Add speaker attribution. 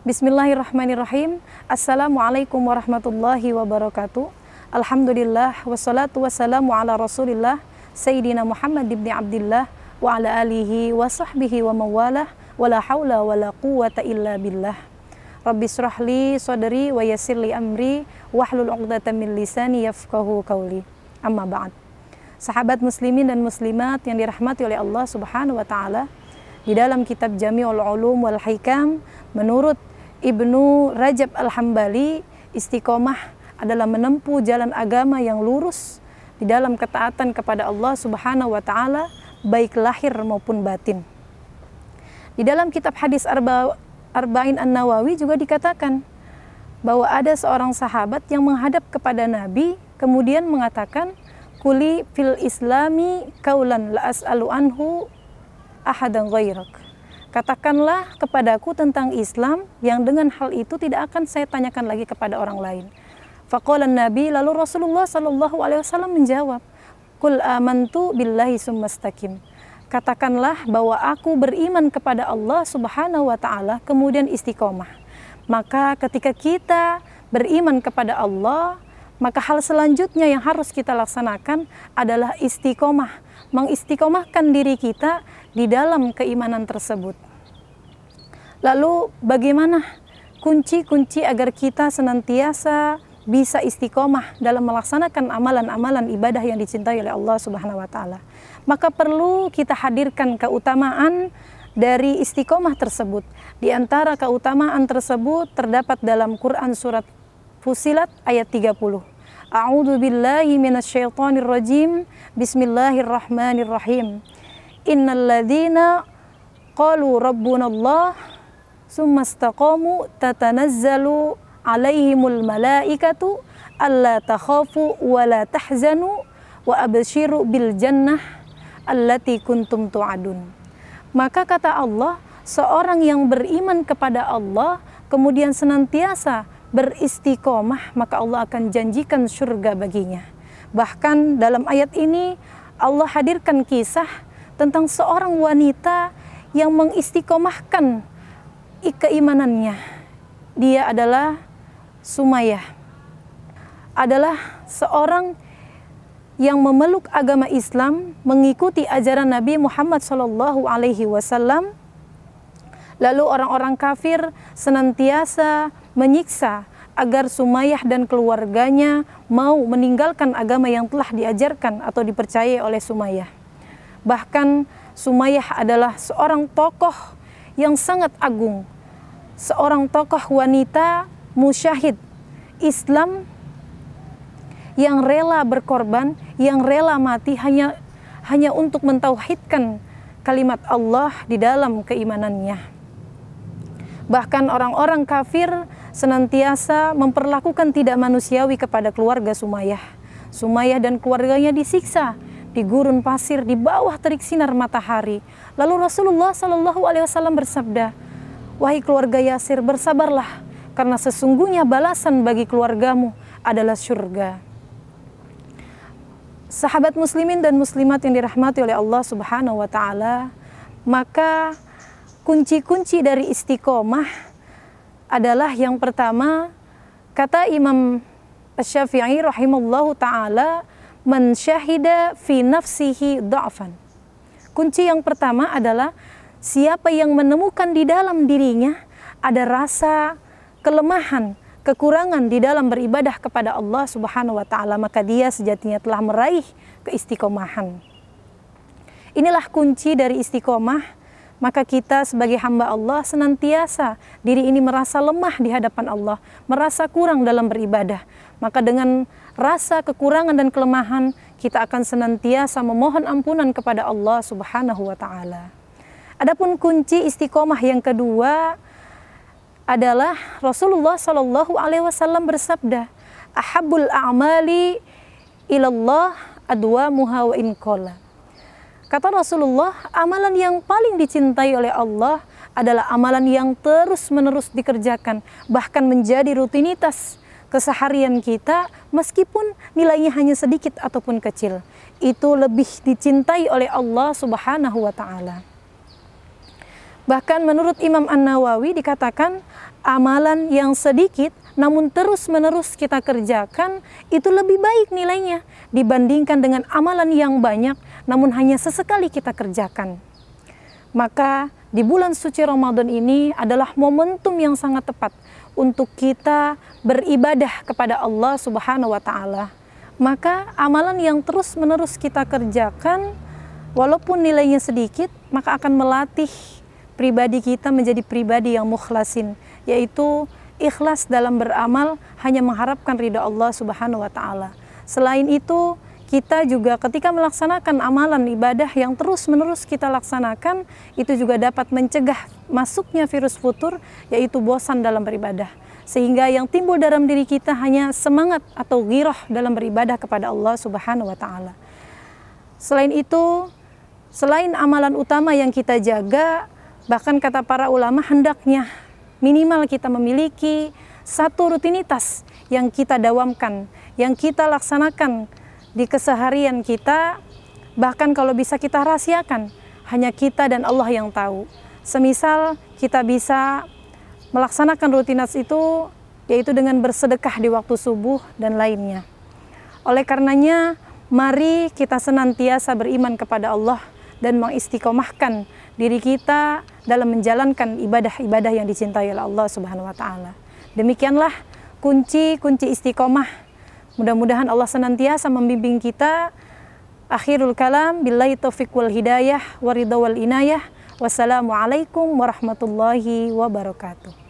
Speaker 1: Bismillahirrahmanirrahim. Assalamualaikum warahmatullahi wabarakatuh. Alhamdulillah wassalatu wassalamu ala Rasulillah Sayyidina Muhammad ibn Abdillah wa ala alihi wa sahbihi wa mawalah wa la hawla wa la quwwata illa billah. Rabbi syrahli sadri wa yassirli amri wahlul 'uqdatam min lisani yafqahu qawli. Amma ba'd. Sahabat muslimin dan muslimat yang dirahmati oleh Allah Subhanahu wa taala, di dalam kitab Jami'ul Ulum wal Hikam menurut Ibnu Rajab Al-Hambali, istiqomah adalah menempuh jalan agama yang lurus di dalam ketaatan kepada Allah Subhanahu wa taala, baik lahir maupun batin. Di dalam kitab hadis Arba'in An-Nawawi juga dikatakan bahwa ada seorang sahabat yang menghadap kepada Nabi kemudian mengatakan, "Quli fil islami qaulan la as'alu anhu ahadan ghairak." Katakanlah kepadaku tentang Islam yang dengan hal itu tidak akan saya tanyakan lagi kepada orang lain. Faqala Nabi, lalu Rasulullah sallallahu alaihi wasallam menjawab, "Qul amantu billahi summastaqim." Katakanlah bahwa aku beriman kepada Allah Subhanahu wa taala, kemudian istiqomah. Maka ketika kita beriman kepada Allah, maka hal selanjutnya yang harus kita laksanakan adalah istiqomah, mengistiqomahkan diri kita di dalam keimanan tersebut. Lalu bagaimana kunci-kunci agar kita senantiasa bisa istiqomah dalam melaksanakan amalan-amalan ibadah yang dicintai oleh Allah Subhanahu wa taala? Maka perlu kita hadirkan keutamaan dari istiqomah tersebut. Di antara keutamaan tersebut terdapat dalam Quran surat Fussilat ayat 30. A'udzu billahi minasyaitonir rajim. Bismillahirrahmanirrahim. Innalladzina qalu rabbunallah summa istaqamu tatanazzalu alaihimul malaikatu alla takhafu wa la tahzanu wa abshiru bil jannah allati kuntum tu'adun. Maka kata Allah, seorang yang beriman kepada Allah kemudian senantiasa beristiqomah, maka Allah akan janjikan surga baginya. Bahkan dalam ayat ini Allah hadirkan kisah tentang seorang wanita yang mengistiqomahkan keimanannya. Dia adalah Sumayyah, adalah seorang yang memeluk agama Islam, mengikuti ajaran Nabi Muhammad SAW. Lalu orang-orang kafir senantiasa menyiksa agar Sumayyah dan keluarganya mau meninggalkan agama yang telah diajarkan atau dipercayai oleh Sumayyah. Bahkan Sumayyah adalah seorang tokoh yang sangat agung, seorang tokoh wanita musyahid Islam yang rela berkorban, yang rela mati hanya untuk mentauhidkan kalimat Allah di dalam keimanannya. Bahkan orang-orang kafir senantiasa memperlakukan tidak manusiawi kepada keluarga Sumayyah. Sumayyah dan keluarganya disiksa di gurun pasir di bawah terik sinar matahari. Lalu Rasulullah SAW bersabda, "Wahai keluarga Yasir, bersabarlah, karena sesungguhnya balasan bagi keluargamu adalah surga." Sahabat muslimin dan muslimat yang dirahmati oleh Allah Subhanahu wa taala, maka kunci-kunci dari istiqomah adalah yang pertama, kata Imam Asy-Syafi'i rahimallahu taala, "Man syahida fi nafsihi dha'fan." Kunci yang pertama adalah siapa yang menemukan di dalam dirinya ada rasa kelemahan, kekurangan di dalam beribadah kepada Allah Subhanahu wa taala, maka dia sejatinya telah meraih keistiqomahan. Inilah kunci dari istiqomah. Maka kita sebagai hamba Allah senantiasa diri ini merasa lemah di hadapan Allah, merasa kurang dalam beribadah. Maka dengan rasa kekurangan dan kelemahan, kita akan senantiasa memohon ampunan kepada Allah Subhanahu wa taala. Adapun kunci istiqomah yang kedua adalah Rasulullah sallallahu alaihi wasallam bersabda, "Ahabbul a'mali ilallah adwamuha wa in qalla." Kata Rasulullah, amalan yang paling dicintai oleh Allah adalah amalan yang terus-menerus dikerjakan, bahkan menjadi rutinitas keseharian kita, meskipun nilainya hanya sedikit ataupun kecil. Itu lebih dicintai oleh Allah Subhanahu wa taala. Bahkan menurut Imam An-Nawawi dikatakan, amalan yang sedikit namun terus-menerus kita kerjakan itu lebih baik nilainya dibandingkan dengan amalan yang banyak namun hanya sesekali kita kerjakan. Maka di bulan suci Ramadan ini adalah momentum yang sangat tepat untuk kita beribadah kepada Allah Subhanahu wa taala. Maka amalan yang terus-menerus kita kerjakan walaupun nilainya sedikit, maka akan melatih pribadi kita menjadi pribadi yang mukhlasin, yaitu ikhlas dalam beramal hanya mengharapkan ridha Allah Subhanahu wa taala. Selain itu, kita juga ketika melaksanakan amalan ibadah yang terus-menerus kita laksanakan, itu juga dapat mencegah masuknya virus futur, yaitu bosan dalam beribadah. Sehingga yang timbul dalam diri kita hanya semangat atau ghirah dalam beribadah kepada Allah Subhanahu wa taala. Selain itu, selain amalan utama yang kita jaga, bahkan kata para ulama hendaknya minimal kita memiliki satu rutinitas yang kita dawamkan, yang kita laksanakan di keseharian kita, bahkan kalau bisa kita rahasiakan, hanya kita dan Allah yang tahu. Semisal kita bisa melaksanakan rutinitas itu, yaitu dengan bersedekah di waktu subuh dan lainnya. Oleh karenanya, mari kita senantiasa beriman kepada Allah dan mengistiqomahkan diri kita dalam menjalankan ibadah-ibadah yang dicintai oleh Allah Subhanahu wa taala. Demikianlah kunci-kunci istiqomah. Mudah-mudahan Allah senantiasa membimbing kita. Akhirul kalam, billahi taufiq wal hidayah, waridha wal inayah. Wassalamualaikum warahmatullahi wabarakatuh.